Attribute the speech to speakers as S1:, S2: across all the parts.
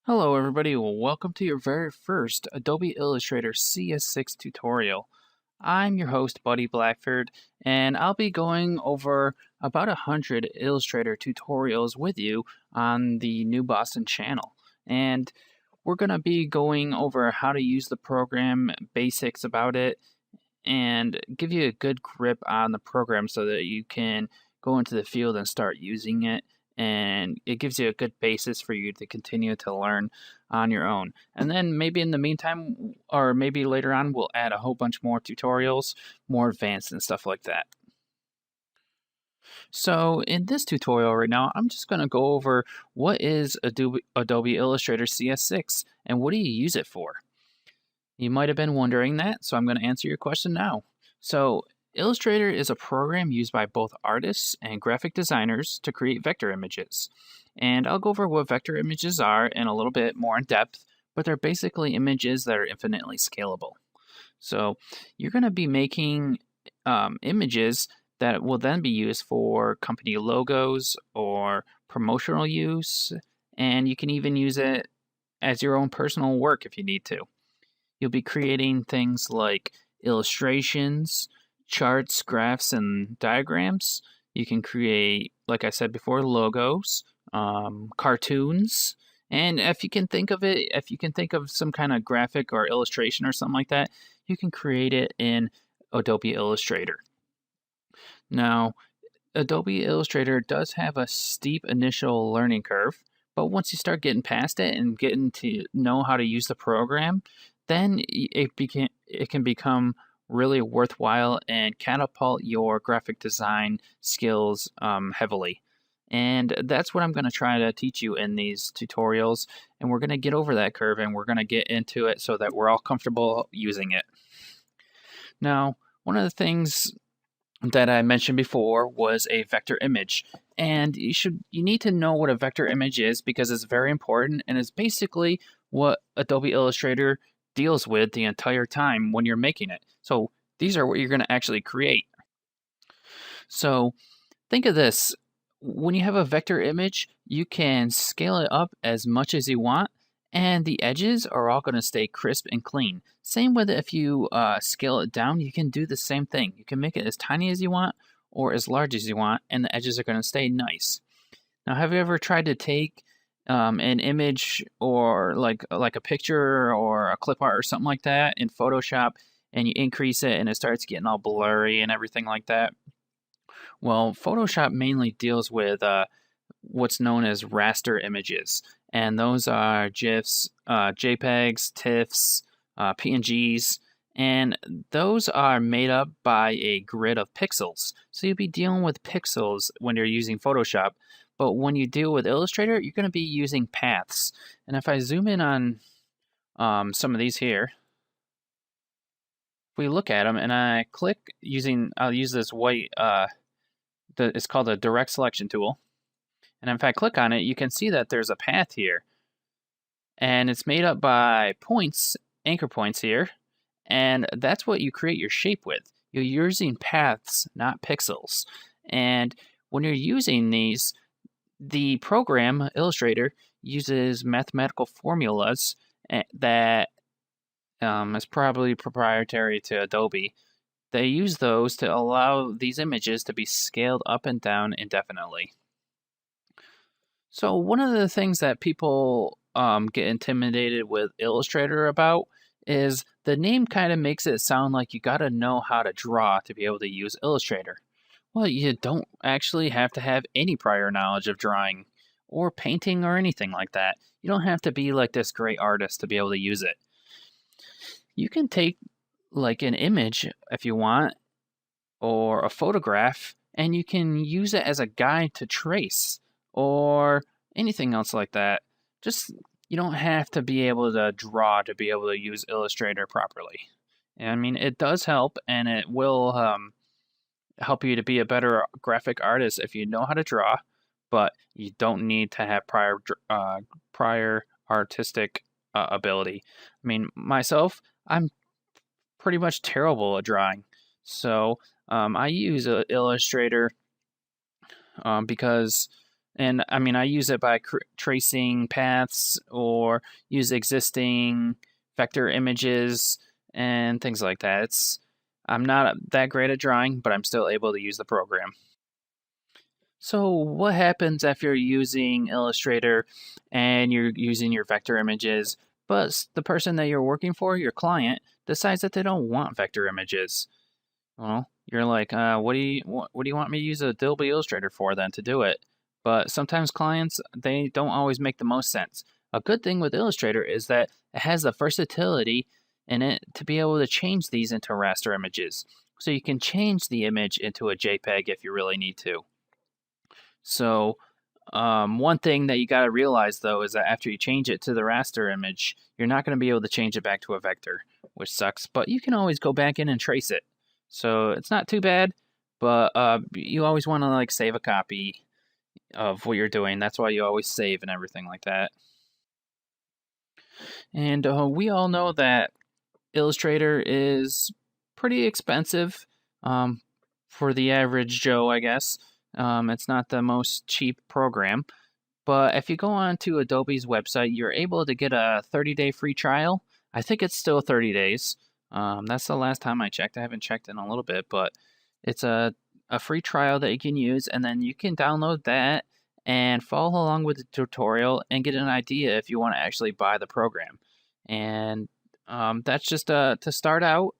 S1: Hello everybody, well, welcome to your very first Adobe Illustrator CS6 tutorial. I'm your host, Buddy Blackford, and I'll be going over about 100 Illustrator tutorials with you on the New Boston channel. And we're going to be going over how to use the program, basics about it, and give you a good grip on the program so that you can go into the field and start using it. And it gives you a good basis for you to continue to learn on your own. And then maybe in the meantime, or maybe later on, we'll add a whole bunch more tutorials, more advanced and stuff like that. So in this tutorial right now, I'm just going to go over what is Adobe Illustrator CS6 and what do you use it for. You might have been wondering that, so I'm going to answer your question now. So, Illustrator is a program used by both artists and graphic designers to create vector images. And I'll go over what vector images are in a little bit more in depth, but they're basically images that are infinitely scalable. So, you're going to be making images that will then be used for company logos or promotional use, and you can even use it as your own personal work if you need to. You'll be creating things like illustrations, charts, graphs, and diagrams. You can create, like I said before, logos, cartoons, and if you can think of some kind of graphic or illustration or something like that, you can create it in Adobe Illustrator. Now, Adobe Illustrator does have a steep initial learning curve, but once you start getting past it and getting to know how to use the program, then it can become really worthwhile and catapult your graphic design skills heavily. And that's what I'm going to try to teach you in these tutorials. And we're going to get over that curve and we're going to get into it so that we're all comfortable using it. Now, one of the things that I mentioned before was a vector image. And you need to know what a vector image is because it's very important and it's basically what Adobe Illustrator deals with the entire time when you're making it. So these are what you're going to actually create. So think of this. When you have a vector image, you can scale it up as much as you want, and the edges are all going to stay crisp and clean. Same with if you scale it down, you can do the same thing. You can make it as tiny as you want or as large as you want, and the edges are going to stay nice. Now, have you ever tried to take an image or like a picture or a clip art or something like that in Photoshop, and you increase it and it starts getting all blurry and everything like that? Well, Photoshop mainly deals with what's known as raster images, and those are GIFs, JPEGs, TIFFs, PNGs, and those are made up by a grid of pixels. So you'll be dealing with pixels when you're using Photoshop, but when you deal with Illustrator, you're going to be using paths. And if I zoom in on some of these here, if we look at them and I click I'll use this white, it's called a direct selection tool. And if I click on it, you can see that there's a path here. And it's made up by points, anchor points here. And that's what you create your shape with. You're using paths, not pixels. And when you're using these, the program, Illustrator, uses mathematical formulas that is probably proprietary to Adobe. They use those to allow these images to be scaled up and down indefinitely. So one of the things that people get intimidated with Illustrator about is the name kind of makes it sound like you got to know how to draw to be able to use Illustrator. Well, you don't actually have to have any prior knowledge of drawing or painting or anything like that. You don't have to be like this great artist to be able to use it. You can take like an image if you want or a photograph and you can use it as a guide to trace or anything else like that. Just you don't have to be able to draw to be able to use Illustrator properly. And I mean, it does help, and it will help you to be a better graphic artist if you know how to draw, but you don't need to have prior artistic ability. I mean, myself, I'm pretty much terrible at drawing, so I use Illustrator because And I mean, I use it by tracing paths or use existing vector images and things like that. I'm not that great at drawing, but I'm still able to use the program. So what happens if you're using Illustrator and you're using your vector images, but the person that you're working for, your client, decides that they don't want vector images? Well, you're like, what do you want me to use Adobe Illustrator for then to do it? But sometimes clients, they don't always make the most sense. A good thing with Illustrator is that it has the versatility in it to be able to change these into raster images. So you can change the image into a JPEG if you really need to. So one thing that you got to realize though is that after you change it to the raster image, you're not going to be able to change it back to a vector, which sucks. But you can always go back in and trace it, so it's not too bad. But you always want to like save a copy of what you're doing. That's why you always save and everything like that. And we all know that Illustrator is pretty expensive um, for the average Joe, I guess. It's not the most cheap program. But if you go on to Adobe's website, you're able to get a 30-day free trial. I think it's still 30 days. That's the last time I checked. I haven't checked in a little bit, but it's a free trial that you can use, and then you can download that and follow along with the tutorial and get an idea if you want to actually buy the program. And that's just to start out.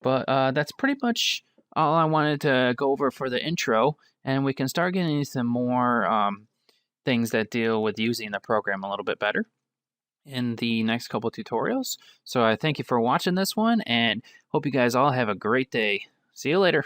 S1: But that's pretty much all I wanted to go over for the intro, and we can start getting into some more things that deal with using the program a little bit better in the next couple tutorials. So I thank you for watching this one and hope you guys all have a great day. See you later.